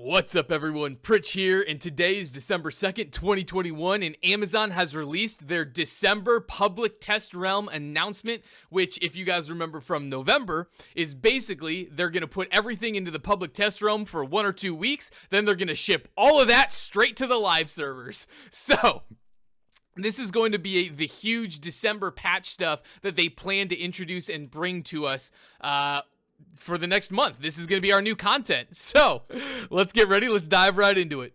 What's up, everyone? Pritch here, and today is December 2nd, 2021, and Amazon has released their December public test realm announcement, which, if you guys remember from November, is basically they're going to put everything into the public test realm for 1 or 2 weeks, then they're going to ship all of that straight to the live servers. So this is going to be the huge December patch stuff that they plan to introduce and bring to us for the next month. This is going to be our new content. So let's get ready. Let's dive right into it.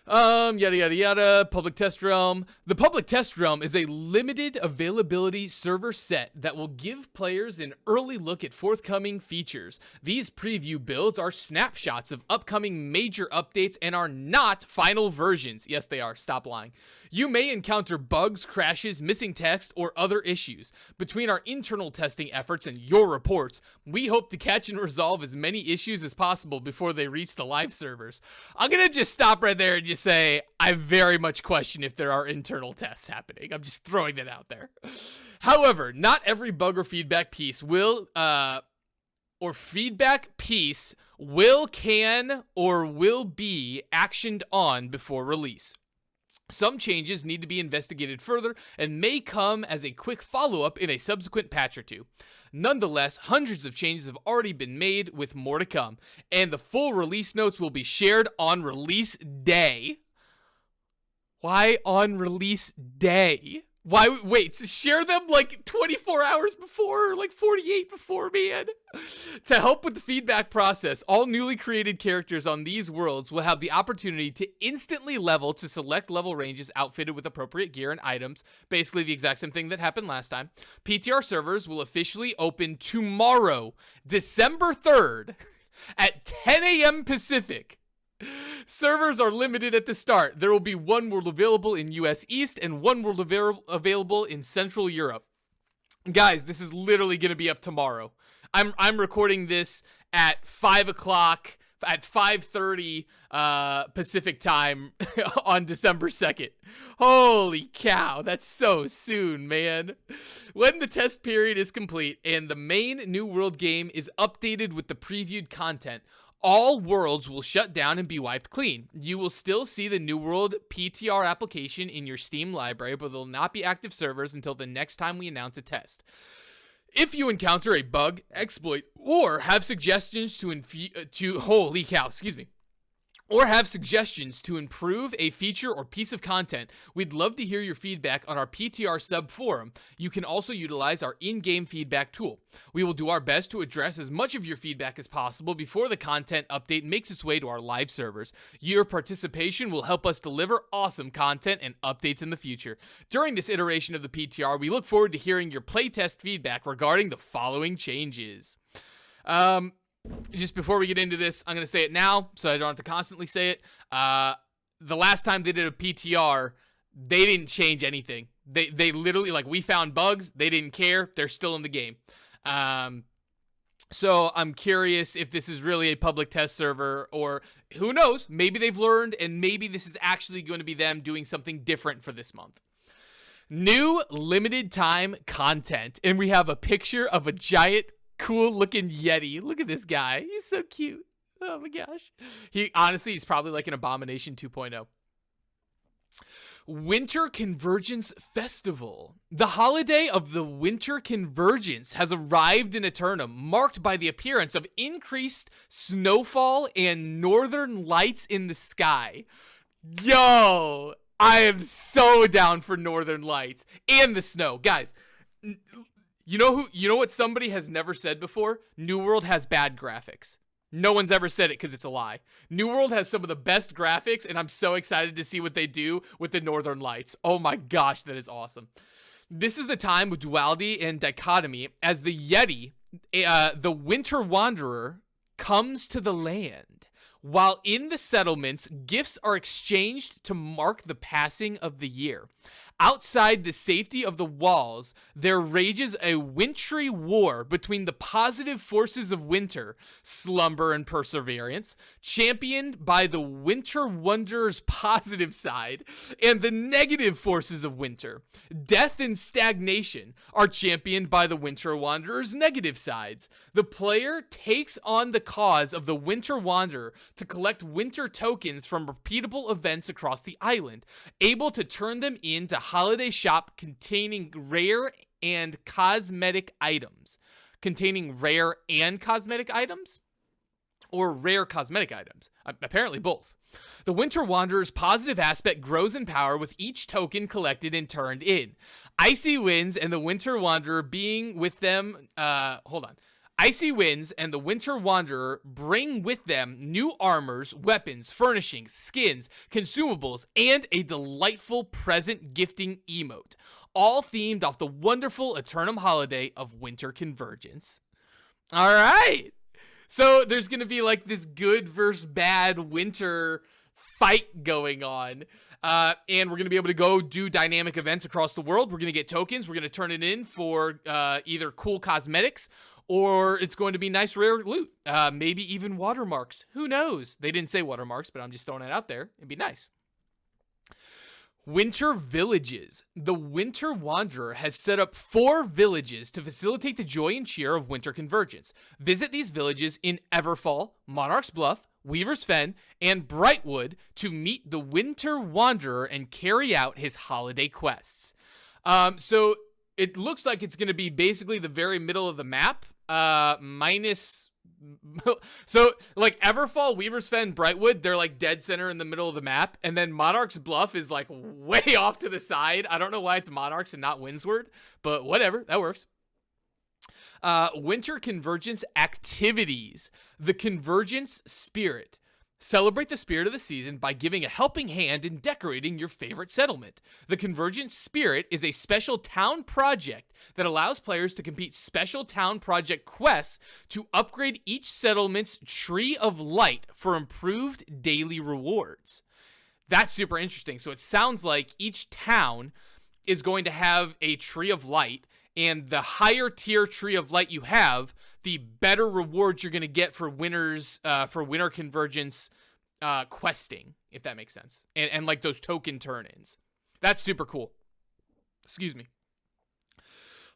Yada, yada, yada. Public test realm. The public test realm is a limited availability server set that will give players an early look at forthcoming features. These preview builds are snapshots of upcoming major updates and are not final versions. Yes, they are. Stop lying. You may encounter bugs, crashes, missing text, or other issues. Between our internal testing efforts and your reports, we hope to catch and resolve as many issues as possible before they reach the live servers. I'm going to just stop right there and just say, I very much question if there are internal tests happening. I'm just throwing that out there. However, not every bug or feedback piece will, can, or will be actioned on before release. Some changes need to be investigated further and may come as a quick follow-up in a subsequent patch or two. Nonetheless, hundreds of changes have already been made, with more to come, and the full release notes will be shared on release day. Why on release day? Why wait, share them like 24 hours before, or like 48 before, man. To help with the feedback process, all newly created characters on these worlds will have the opportunity to instantly level to select level ranges outfitted with appropriate gear and items. Basically the exact same thing that happened last time. PTR servers will officially open tomorrow, December 3rd at 10 a.m. Pacific. Servers are limited at the start. There will be one world available in US East and one world available in Central Europe. Guys, this is literally going to be up tomorrow. I'm recording this at 5 o'clock, at 5:30 Pacific time on December 2nd. Holy cow, that's so soon, man. When the test period is complete and the main New World game is updated with the previewed content, all worlds will shut down and be wiped clean. You will still see the New World PTR application in your Steam library, but there will not be active servers until the next time we announce a test. If you encounter a bug, exploit, or have suggestions to improve a feature or piece of content, we'd love to hear your feedback on our PTR sub forum. You can also utilize our in-game feedback tool. We will do our best to address as much of your feedback as possible before the content update makes its way to our live servers. Your participation will help us deliver awesome content and updates in the future. During this iteration of the PTR, we look forward to hearing your playtest feedback regarding the following changes. Just before we get into this, I'm going to say it now so I don't have to constantly say it. The last time they did a PTR, they didn't change anything. They literally, like, we found bugs. They didn't care. They're still in the game. So I'm curious if this is really a public test server, or who knows, maybe they've learned and maybe this is actually going to be them doing something different for this month. New limited time content. And we have a picture of a giant cool looking Yeti. Look at this guy. He's so cute. Oh my gosh. He's probably like an Abomination 2.0. Winter Convergence Festival. The holiday of the Winter Convergence has arrived in Eternum, marked by the appearance of increased snowfall and northern lights in the sky. Yo, I am so down for northern lights and the snow. Guys, you know what somebody has never said before? New World has bad graphics. No one's ever said it because it's a lie. New World has some of the best graphics, and I'm so excited to see what they do with the northern lights. Oh my gosh, that is awesome. This is the time of duality and dichotomy as the Yeti, the winter wanderer, comes to the land. While in the settlements, gifts are exchanged to mark the passing of the year. Outside the safety of the walls, there rages a wintry war between the positive forces of winter, slumber and perseverance, championed by the winter wanderer's positive side, and the negative forces of winter, death and stagnation, are championed by the winter wanderer's negative sides. The player takes on the cause of the winter wanderer to collect winter tokens from repeatable events across the island, able to turn them into holiday shop containing rare and cosmetic items. Containing rare and cosmetic items? Or rare cosmetic items? Apparently both. The Winter Wanderer's positive aspect grows in power with each token collected and turned in. Icy winds and the Winter Wanderer being with them... Icy winds and the Winter Wanderer bring with them new armors, weapons, furnishings, skins, consumables, and a delightful present gifting emote, all themed off the wonderful Eternum holiday of Winter Convergence. All right. So there's going to be like this good versus bad winter fight going on. And we're going to be able to go do dynamic events across the world. We're going to get tokens. We're going to turn it in for either cool cosmetics, or it's going to be nice rare loot. Maybe even watermarks. Who knows? They didn't say watermarks, but I'm just throwing it out there. It'd be nice. Winter Villages. The Winter Wanderer has set up 4 villages to facilitate the joy and cheer of Winter Convergence. Visit these villages in Everfall, Monarch's Bluff, Weaver's Fen, and Brightwood to meet the Winter Wanderer and carry out his holiday quests. So it looks like it's going to be basically the very middle of the map, minus... So, like, Everfall, Weaver's Fen, Brightwood, they're, like, dead center in the middle of the map, and then Monarch's Bluff is, like, way off to the side. I don't know why it's Monarchs and not Windsward, but whatever, that works. Winter Convergence activities. The Convergence Spirit. Celebrate the spirit of the season by giving a helping hand in decorating your favorite settlement. The Convergence Spirit is a special town project that allows players to complete special town project quests to upgrade each settlement's Tree of Light for improved daily rewards. That's super interesting. So it sounds like each town is going to have a Tree of Light, and the higher tier Tree of Light you have, the better rewards you're going to get for Winter Convergence questing, if that makes sense. And like those token turn-ins. That's super cool. Excuse me.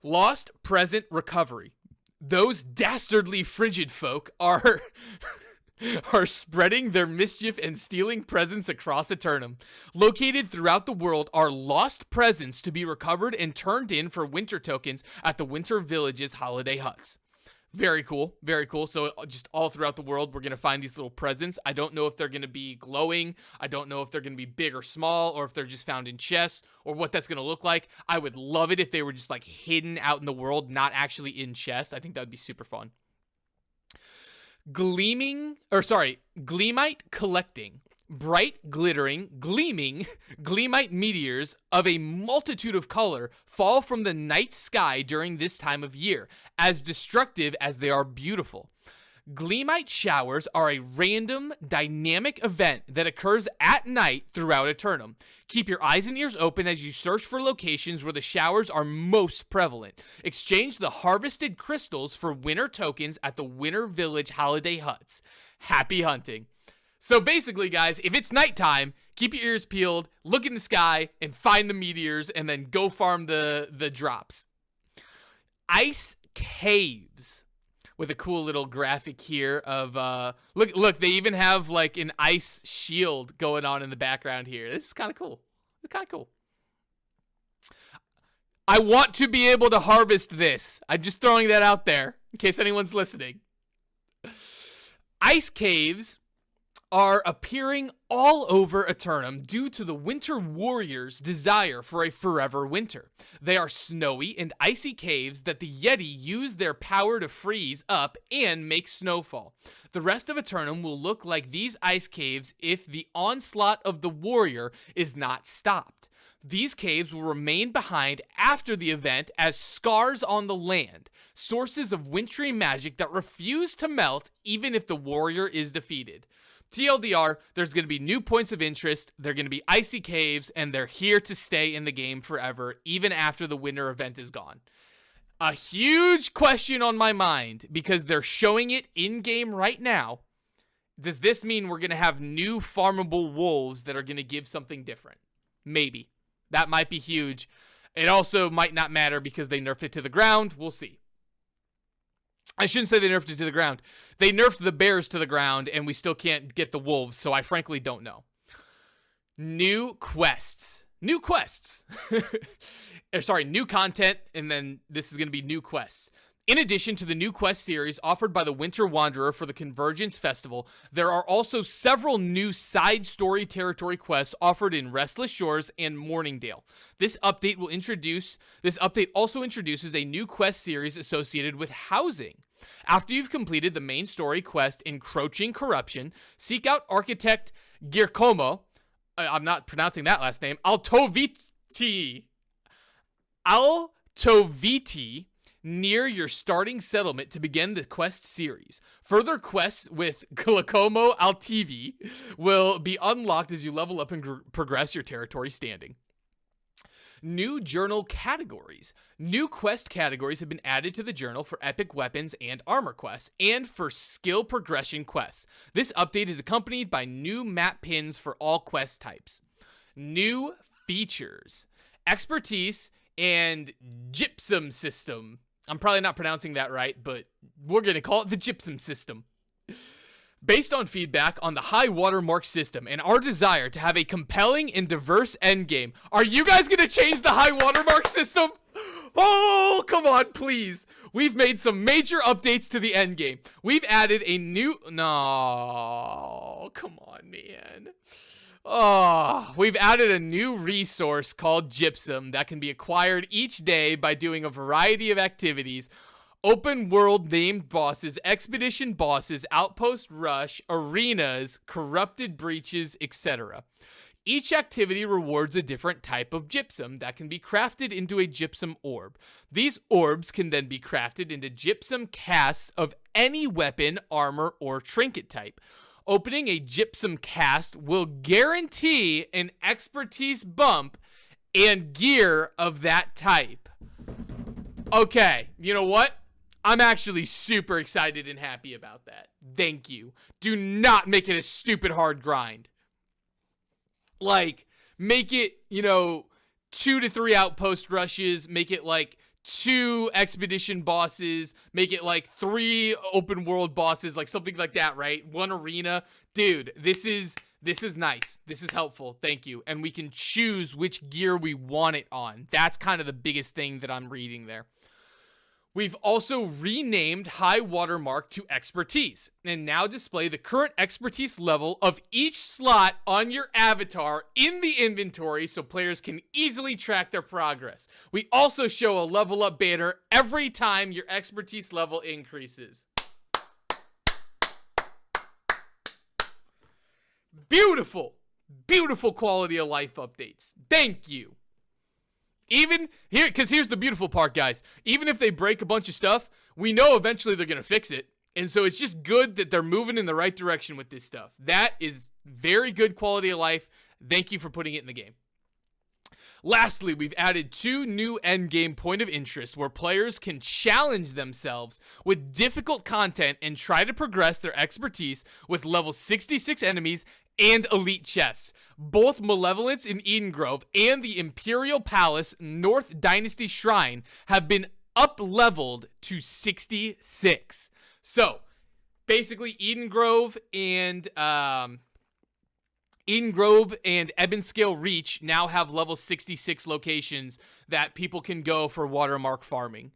Lost Present Recovery. Those dastardly frigid folk are spreading their mischief and stealing presents across Eternum. Located throughout the world are lost presents to be recovered and turned in for winter tokens at the Winter Village's holiday huts. Very cool. Very cool. So just all throughout the world, we're going to find these little presents. I don't know if they're going to be glowing. I don't know if they're going to be big or small, or if they're just found in chests, or what that's going to look like. I would love it if they were just like hidden out in the world, not actually in chests. I think that would be super fun. Gleamite collecting. Bright, glittering, gleaming, gleamite meteors of a multitude of color fall from the night sky during this time of year, as destructive as they are beautiful. Gleamite showers are a random, dynamic event that occurs at night throughout Eternum. Keep your eyes and ears open as you search for locations where the showers are most prevalent. Exchange the harvested crystals for winter tokens at the Winter Village holiday huts. Happy hunting. So basically, guys, if it's nighttime, keep your ears peeled, look in the sky, and find the meteors, and then go farm the drops. Ice caves. With a cool little graphic here of, look, they even have, like, an ice shield going on in the background here. This is kind of cool. It's kind of cool. I want to be able to harvest this. I'm just throwing that out there, in case anyone's listening. Ice caves are appearing all over Eternum due to the Winter Warrior's desire for a forever winter. They are snowy and icy caves that the Yeti use their power to freeze up and make snowfall. The rest of Eternum will look like these ice caves if the onslaught of the warrior is not stopped. These caves will remain behind after the event as scars on the land, sources of wintry magic that refuse to melt even if the warrior is defeated. TLDR, there's going to be new points of interest, they're going to be icy caves, and they're here to stay in the game forever, even after the winter event is gone. A huge question on my mind, because they're showing it in-game right now. Does this mean we're going to have new farmable wolves that are going to give something different? Maybe. That might be huge. It also might not matter because they nerfed it to the ground. We'll see. I shouldn't say they nerfed it to the ground. They nerfed the bears to the ground, and we still can't get the wolves, so I frankly don't know. New quests. New quests. Sorry, new content, and then this is going to be new quests. In addition to the new quest series offered by the Winter Wanderer for the Convergence Festival, there are also several new side story territory quests offered in Restless Shores and Morningdale. This update also introduces a new quest series associated with housing. After you've completed the main story quest Encroaching Corruption, seek out Architect Giacomo. I'm not pronouncing that last name. Altoviti near your starting settlement to begin the quest series. Further quests with Giacomo Altivi will be unlocked as you level up and progress your territory standing. New journal categories. New quest categories have been added to the journal for epic weapons and armor quests, and for skill progression quests. This update is accompanied by new map pins for all quest types. New features. Expertise and gypsum system. I'm probably not pronouncing that right, but we're going to call it the gypsum system. Based on feedback on the high watermark system and our desire to have a compelling and diverse endgame, are you guys going to change the high watermark system? Oh, come on, please. We've made some major updates to the endgame. We've added a new... No, come on, man. Oh, we've added a new resource called Gypsum that can be acquired each day by doing a variety of activities. Open world named bosses, expedition bosses, outpost rush, arenas, corrupted breaches, etc. Each activity rewards a different type of gypsum that can be crafted into a gypsum orb. These orbs can then be crafted into gypsum casts of any weapon, armor, or trinket type. Opening a gypsum cast will guarantee an expertise bump and gear of that type. Okay, you know what? I'm actually super excited and happy about that. Thank you. Do not make it a stupid hard grind. Like, make it, 2 to 3 outpost rushes, make it like 2 expedition bosses, make it like 3 open world bosses, like something like that, right? 1 arena. Dude, this is nice. This is helpful. Thank you. And we can choose which gear we want it on. That's kind of the biggest thing that I'm reading there. We've also renamed high watermark to expertise and now display the current expertise level of each slot on your avatar in the inventory so players can easily track their progress. We also show a level up banner every time your expertise level increases. Beautiful, beautiful quality of life updates. Thank you. Even here, because here's the beautiful part, guys. Even if they break a bunch of stuff, we know eventually they're going to fix it. And so it's just good that they're moving in the right direction with this stuff. That is very good quality of life. Thank you for putting it in the game. Lastly, we've added 2 new endgame point of interest where players can challenge themselves with difficult content and try to progress their expertise with level 66 enemies and elite chests. Both Malevolence in Eden Grove and the Imperial Palace North Dynasty Shrine have been up-leveled to 66. So, basically, Eden Grove and Ebonscale Reach now have level 66 locations that people can go for watermark farming.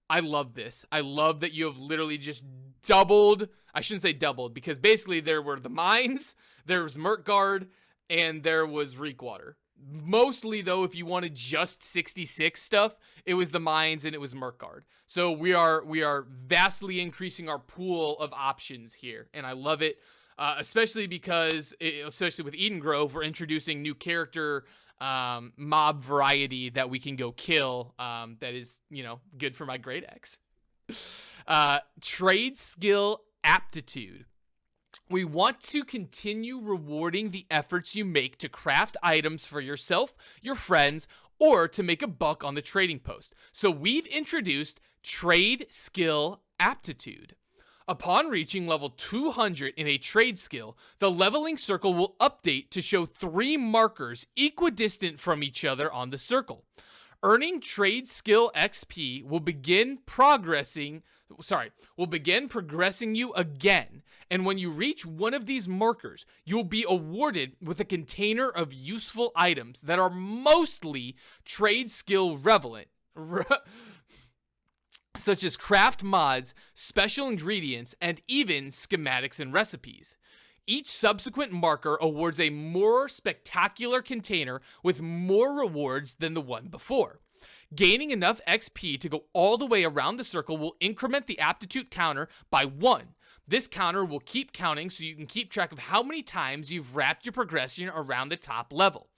I love this. I love that you have literally just doubled. I shouldn't say doubled, because basically there were the mines, there was Mirkgard, and there was Reekwater. Mostly, though, if you wanted just 66 stuff, it was the mines and it was Mirkgard. So we are vastly increasing our pool of options here, and I love it. Especially because, especially with Eden Grove, we're introducing new character mob variety that we can go kill. That is, good for my Great X. Trade skill aptitude. We want to continue rewarding the efforts you make to craft items for yourself, your friends, or to make a buck on the trading post. So we've introduced Trade Skill Aptitude. Upon reaching level 200 in a trade skill, the leveling circle will update to show 3 markers equidistant from each other on the circle. Earning trade skill XP will begin progressing you again. And when you reach one of these markers, you'll be awarded with a container of useful items that are mostly trade skill relevant, such as craft mods, special ingredients, and even schematics and recipes. Each subsequent marker awards a more spectacular container with more rewards than the one before. Gaining enough XP to go all the way around the circle will increment the aptitude counter by 1. This counter will keep counting so you can keep track of how many times you've wrapped your progression around the top level.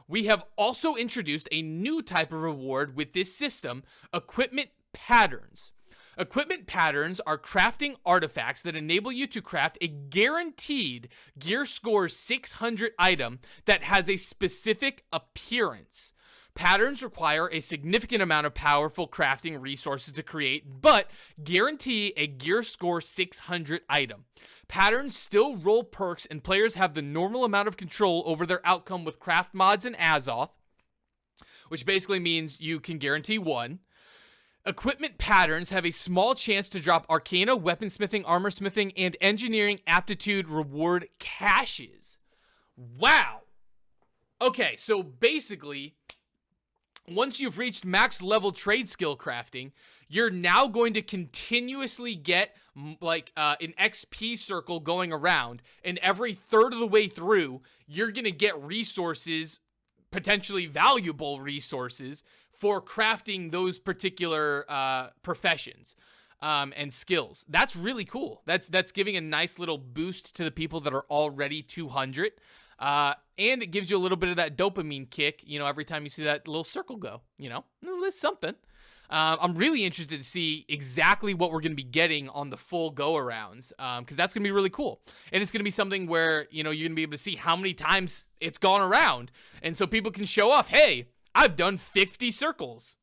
We have also introduced a new type of reward with this system, equipment patterns. Equipment patterns are crafting artifacts that enable you to craft a guaranteed gear score 600 item that has a specific appearance. Patterns require a significant amount of powerful crafting resources to create, but guarantee a gear score 600 item. Patterns still roll perks, and players have the normal amount of control over their outcome with craft mods and Azoth, which basically means you can guarantee 1. Equipment patterns have a small chance to drop Arcana, Weaponsmithing, Armorsmithing, and Engineering Aptitude reward caches. Wow! Okay, so basically, once you've reached max level trade skill crafting, you're now going to continuously get like an XP circle going around, and every third of the way through, you're going to get resources, potentially valuable resources, for crafting those particular professions and skills. That's really cool. That's giving a nice little boost to the people that are already 200. And it gives you a little bit of that dopamine kick, every time you see that little circle go, it's something. I'm really interested to see exactly what we're going to be getting on the full go-arounds, because that's going to be really cool. And it's going to be something where, you're going to be able to see how many times it's gone around. And so people can show off, hey, I've done 50 circles,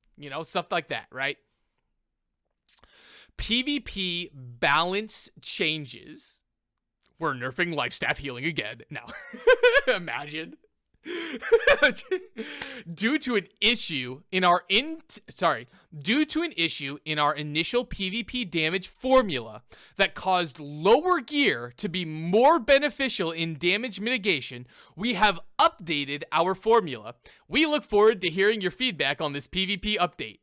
stuff like that, right? PvP balance changes. We're nerfing life staff healing again. Now, imagine. Due to an issue in our initial PvP damage formula that caused lower gear to be more beneficial in damage mitigation, we have updated our formula. We look forward to hearing your feedback on this PvP update.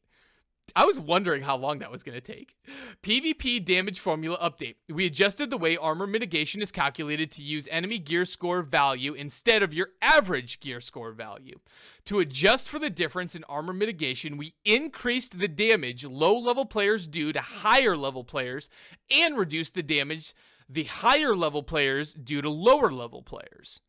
I was wondering how long that was going to take. PvP damage formula update. We adjusted the way armor mitigation is calculated to use enemy gear score value instead of your average gear score value. To adjust for the difference in armor mitigation, we increased the damage low-level players do to higher-level players and reduced the damage the higher-level players do to lower-level players.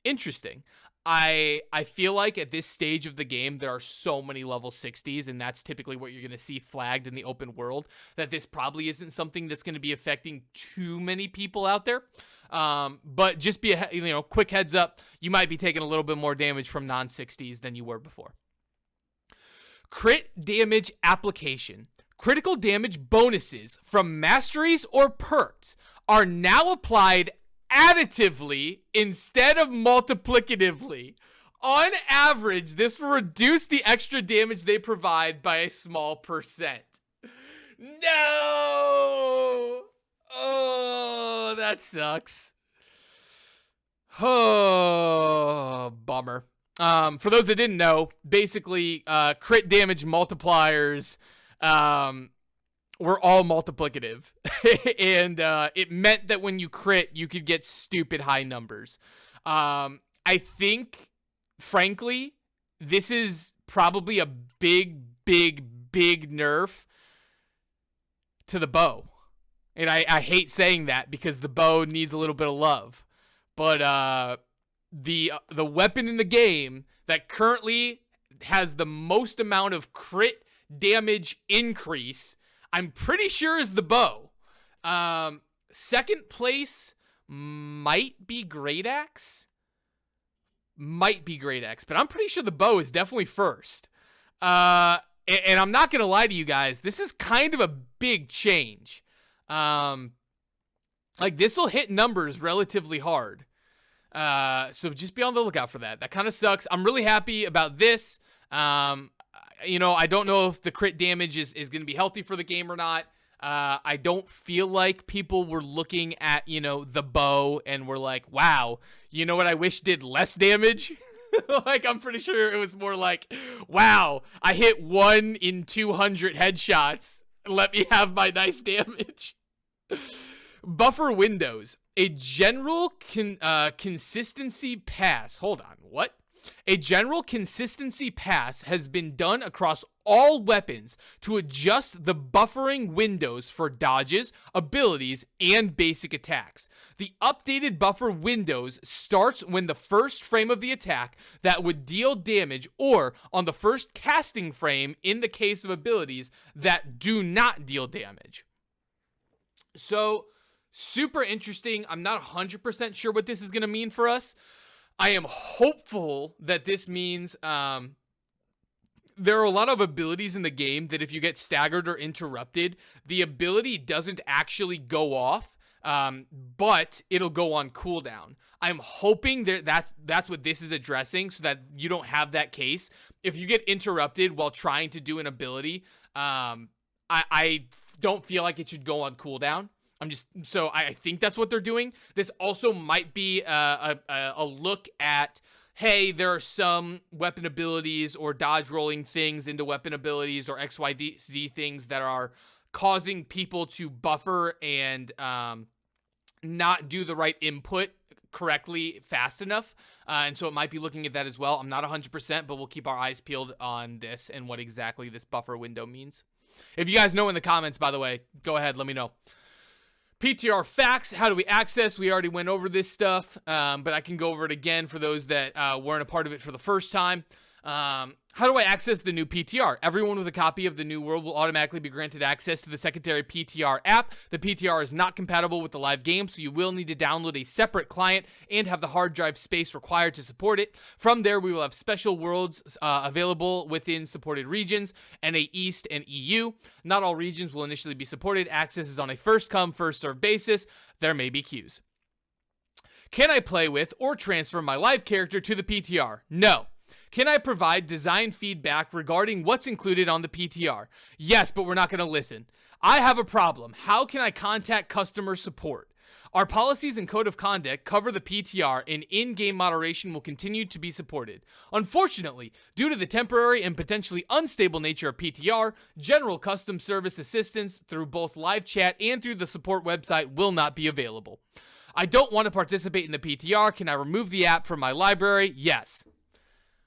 Interesting. I feel like at this stage of the game, there are so many level 60s, and that's typically what you're going to see flagged in the open world, that this probably isn't something that's going to be affecting too many people out there. But just be a quick heads up, you might be taking a little bit more damage from non-60s than you were before. Crit damage application. Critical damage bonuses from masteries or perks are now applied additively instead of multiplicatively. On average, this will reduce the extra damage they provide by a small percent. No! Oh, that sucks. Oh, bummer. For those that didn't know, basically, crit damage multipliers were all multiplicative. And it meant that when you crit, you could get stupid high numbers. I think, frankly, this is probably a big nerf to the bow. And I hate saying that because the bow needs a little bit of love. But the weapon in the game that currently has the most amount of crit damage increase, I'm pretty sure is the bow. Second place might be Great Axe. But I'm pretty sure the bow is definitely first. And I'm not going to lie to you guys, this is kind of a big change. Like, this will hit numbers relatively hard. So just be on the lookout for that. That kind of sucks. I'm really happy about this. You know, I don't know if the crit damage is going to be healthy for the game or not. I don't feel like people were looking at, you know, the bow and were like, wow, you know what I wish did less damage? Like, I'm pretty sure it was more like, wow, I hit 1 in 200 headshots. Let me have my nice damage. Buffer windows. A general consistency pass. Hold on, what? A general consistency pass has been done across all weapons to adjust the buffering windows for dodges, abilities, and basic attacks. The updated buffer windows starts when the first frame of the attack that would deal damage, or on the first casting frame in the case of abilities that do not deal damage. So, super interesting. I'm not 100% sure what this is going to mean for us. I am hopeful that this means there are a lot of abilities in the game that if you get staggered or interrupted, the ability doesn't actually go off, but it'll go on cooldown. I'm hoping that that's what this is addressing, so that you don't have that case. If you get interrupted while trying to do an ability, I don't feel like it should go on cooldown. So I think that's what they're doing. This also might be a look at, hey, there are some weapon abilities or dodge rolling things into weapon abilities or XYZ things that are causing people to buffer and not do the right input correctly fast enough. And so it might be looking at that as well. I'm not 100%, but we'll keep our eyes peeled on this and what exactly this buffer window means. If you guys know in the comments, by the way, go ahead, let me know. PTR facts, how do we access? We already went over this stuff, but I can go over it again for those that weren't a part of it for the first time. How do I access the new PTR? Everyone with a copy of the New World will automatically be granted access to the secondary PTR app. The PTR is not compatible with the live game, so you will need to download a separate client and have the hard drive space required to support it. From there, we will have special worlds available within supported regions, NA East and EU. Not all regions will initially be supported. Access is on a first-come, first-served basis. There may be queues. Can I play with or transfer my live character to the PTR? No. Can I provide design feedback regarding what's included on the PTR? Yes, but we're not going to listen. I have a problem. How can I contact customer support? Our policies and code of conduct cover the PTR, and in-game moderation will continue to be supported. Unfortunately, due to the temporary and potentially unstable nature of PTR, general custom service assistance through both live chat and through the support website will not be available. I don't want to participate in the PTR. Can I remove the app from my library? Yes.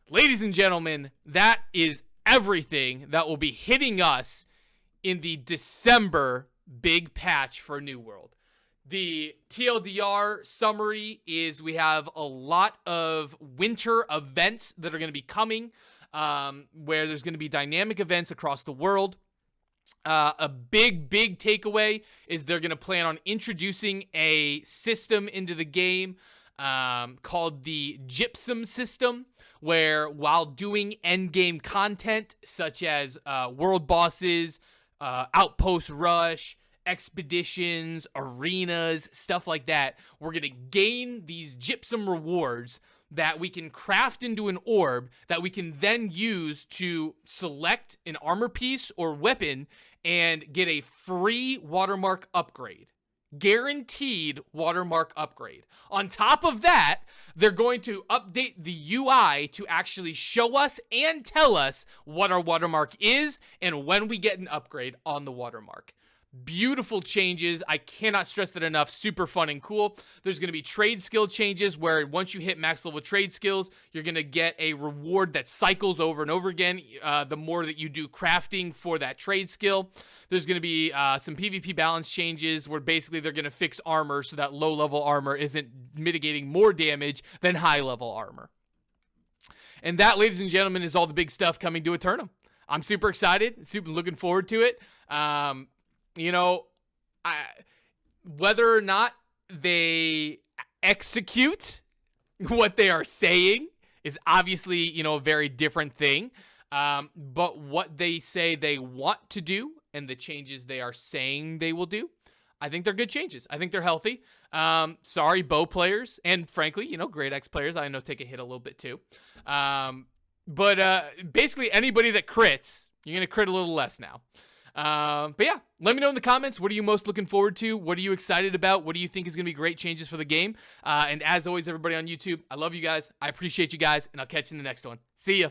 Ladies and gentlemen, that is everything that will be hitting us in the December big patch for New World. The TLDR summary is we have a lot of winter events that are going to be coming, where there's going to be dynamic events across the world. A big takeaway is they're going to plan on introducing a system into the game called the Gypsum system, where while doing endgame content such as world bosses, outpost rush, expeditions, arenas, stuff like that, we're going to gain these gypsum rewards that we can craft into an orb that we can then use to select an armor piece or weapon and get a free watermark upgrade. Guaranteed watermark upgrade. On top of that, they're going to update the UI to actually show us and tell us what our watermark is and when we get an upgrade on the watermark. Beautiful changes. I cannot stress that enough. Super fun and cool. There's going to be trade skill changes where once you hit max level trade skills, you're going to get a reward that cycles over and over again the more that you do crafting for that trade skill. There's going to be some PvP balance changes where basically they're going to fix armor so that low level armor isn't mitigating more damage than high level armor. And that, ladies and gentlemen, is all the big stuff coming to Eternum. I'm super excited, super looking forward to it. You know, whether or not they execute what they are saying is obviously, you know, a very different thing. But what they say they want to do and the changes they are saying they will do, I think they're good changes. I think they're healthy. Sorry, bow players, and frankly, you know, Great X players, I know take a hit a little bit too. But basically anybody that crits, you're going to crit a little less now. But yeah, let me know in the comments, what are you most looking forward to? What are you excited about? What do you think is going to be great changes for the game? And as always, everybody on YouTube, I love you guys. I appreciate you guys, and I'll catch you in the next one. See ya.